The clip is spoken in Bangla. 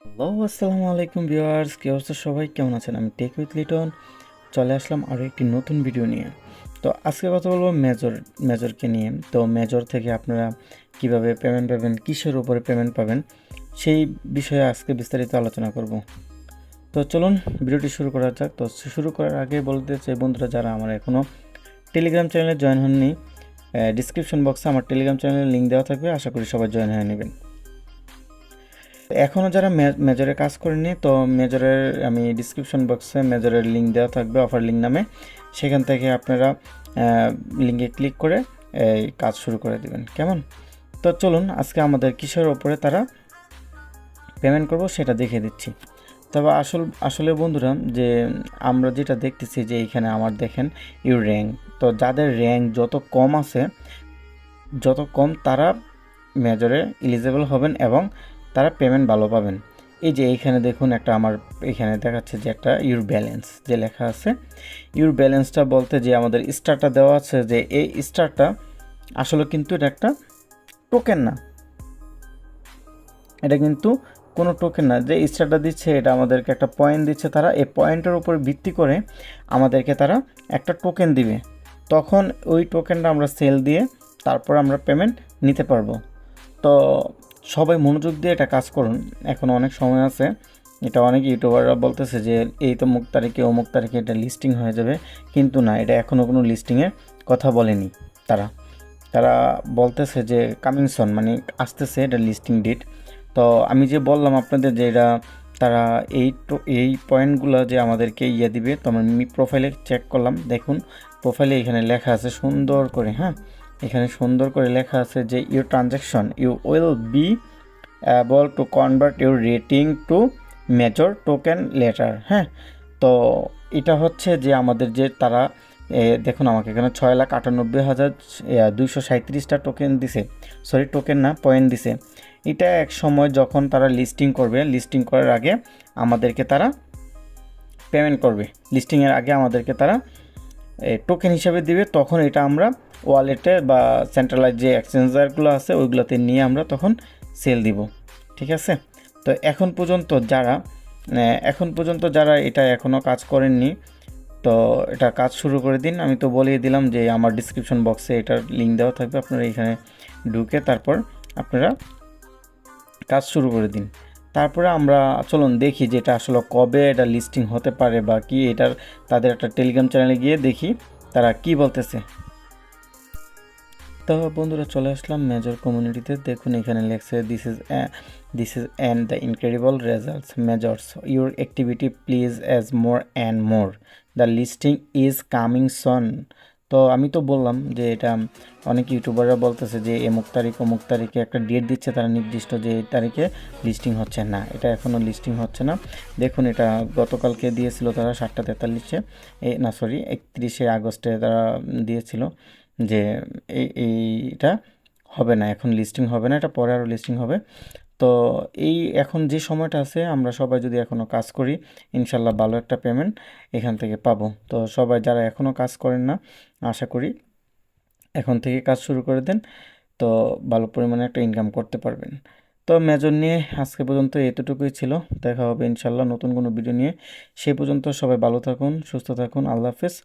হ্যালো, আসসালামু আলাইকুম ভিউয়ার্স, কি অবস্থা সবাই, কেমন আছেন? আমি টেক উইথ লিটন চলে আসলাম আরও একটি নতুন ভিডিও নিয়ে। তো আজকে কথা বলবো মেজরকে নিয়ে। তো মেজর থেকে আপনারা কিভাবে পেমেন্ট পাবেন, কিসের উপরে পেমেন্ট পাবেন, সেই বিষয়ে আজকে বিস্তারিত আলোচনা করব। তো চলুন ভিডিওটি শুরু করা যাক। তো শুরু করার আগে বলতে চাই, বন্ধুরা যারা আমার এখনও টেলিগ্রাম চ্যানেলে জয়েন হননি, ডিসক্রিপশন বক্সে আমার টেলিগ্রাম চ্যানেলের লিঙ্ক দেওয়া থাকবে, আশা করি সবাই জয়েন হয়ে নেবেন। এখনও যারা মেজরে কাজ করেনি, তো মেজরের আমি ডিসক্রিপশন বক্সে মেজরের লিঙ্ক দেওয়া থাকবে, অফার লিঙ্ক নামে। সেখান থেকে আপনারা লিঙ্কে ক্লিক করে এই কাজ শুরু করে দেবেন, কেমন? তো চলুন আজকে আমাদের কিসের ওপরে তারা পেমেন্ট করব সেটা দেখিয়ে দিচ্ছি। তবে আসলে বন্ধুরা, যে আমরা যেটা দেখতেছি যে এইখানে আমার দেখেন ইউর র্যাঙ্ক, তো যাদের র্যাঙ্ক যত কম আছে, যত কম তারা মেজরে এলিজেবল হবেন এবং তারা পেমেন্ট ভালো পাবেন। এই যে এইখানে দেখুন, একটা আমার এখানে দেখাচ্ছে যে একটা ইউর ব্যালেন্স যে লেখা আছে। ইউর ব্যালেন্সটা বলতে যে আমাদের স্টারটা দেওয়া আছে, যে এই স্টারটা আসলে কিন্তু এটা একটা টোকেন না, এটা কিন্তু কোনো টোকেন না। যে স্টারটা দিচ্ছে এটা আমাদেরকে একটা পয়েন্ট দিচ্ছে, তারা এই পয়েন্টের উপর ভিত্তি করে আমাদেরকে তারা একটা টোকেন দিবে। তখন ওই টোকেনটা আমরা সেল দিয়ে তারপর আমরা পেমেন্ট নিতে পারবো। তো সবাই মনোযোগ দিয়ে এটা কাজ করুন, এখন অনেক সময় আছে। এটা অনেক ইউটিউবাররা বলতেছে যে এই তো অমুক তারিখে অমুক তারিখে এটা লিস্টিং হয়ে যাবে, কিন্তু না, এটা এখনও কোনো লিস্টিংয়ের কথা বলেনি। তারা তারা বলতেছে যে কামিং সন, মানে আসতেছে এটা লিস্টিং ডেট। তো আমি যে বললাম আপনাদের যে এটা তারা এই পয়েন্টগুলো যে আমাদেরকে দিবে, তো আমি প্রোফাইলে চেক করলাম, দেখুন প্রোফাইলে এখানে লেখা আছে সুন্দর করে, হ্যাঁ, এখানে সুন্দর করে লেখা আছে যে your transaction you will be able to convert your rating to major token letter. হ্যাঁ, তো এটা হচ্ছে যে আমাদের যে তারা দেখুন আমাকে এখানে 6,98,237টা টোকেন দিছে, সরি টোকেন না, পয়েন্ট দিছে। এটা এক সময় যখন তারা লিস্টিং করবে, লিস্টিং করার আগে আমাদেরকে তারা পেমেন্ট করবে, লিস্টিংয়ের আগে আমাদেরকে তারা টোকেন হিসাবে দিবে। তখন এটা আমরা ওয়ালেটে বা সেন্ট্রালাইজ যে এক্সচেঞ্জারগুলো আছে ওইগুলোতে নিয়ে আমরা তখন সেল দিব, ঠিক আছে? তো এখন পর্যন্ত যারা এটা এখনও কাজ করেননি, তো এটা কাজ শুরু করে দিন। আমি তো বলিয়ে দিলাম যে আমার ডিসক্রিপশন বক্সে এটার লিঙ্ক দেওয়া থাকবে, আপনারা এখানে ঢুকে তারপর আপনারা কাজ শুরু করে দিন। তারপরে আমরা চলুন দেখি যে এটা আসলে কবে এটা লিস্টিং হতে পারে বা কি, এটার তাদের একটা টেলিগ্রাম চ্যানেলে গিয়ে দেখি তারা কি বলতেছে। তো বন্ধুরা চলে আসলাম মেজর কমিউনিটিতে, দেখুন এখানে লেখছে this is and the incredible results measures your activity please as more and more, the listing is coming সন। তো আমি তো বললাম যে এটা অনেক ইউটিউবাররা বলতেছে যে অমুক তারিখ অমুক তারিখে একটা ডেট দিচ্ছে তারা নির্দিষ্ট, যে এই তারিখে লিস্টিং হচ্ছে না, এটা এখনও লিস্টিং হচ্ছে না। দেখুন এটা গতকালকে দিয়েছিল তারা 7টা 43-এ, না সরি 31শে আগস্টে তারা দিয়েছিল যে এইটা হবে না, এখন লিস্টিং হবে না, এটা পরে আরও লিস্টিং হবে। তো এই এখন যে সময়টা আছে, আমরা সবাই যদি এখনও কাজ করি, ইনশাল্লাহ ভালো একটা পেমেন্ট এখান থেকে পাবো। তো সবাই যারা এখনও কাজ করেন না, আশা করি এখন থেকে কাজ শুরু করে দেন, তো ভালো পরিমাণে একটা ইনকাম করতে পারবেন। তো মেজর নিয়ে আজকে পর্যন্ত এতটুকুই ছিল। দেখা হবে ইনশাল্লাহ নতুন কোনো ভিডিও নিয়ে। সে পর্যন্ত সবাই ভালো থাকুন, সুস্থ থাকুন, আল্লাহ হাফেজ।